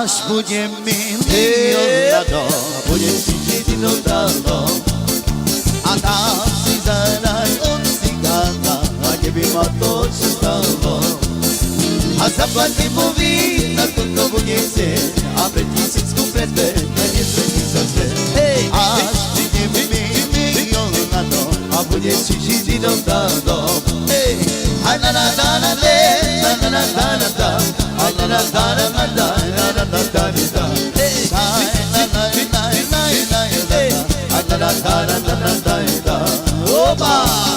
Až budem miliónadom, budem cítiť inodálom a dám si zadať od cigána, a keby ma to čo stalo. A zaplatím mu vín, na toto bude chcieť, a pre tisícku predveď, na nezvedí sa svet. Až budem miliónadom, a budem cítiť inodálom. A na na na na na na na na na na. Opa!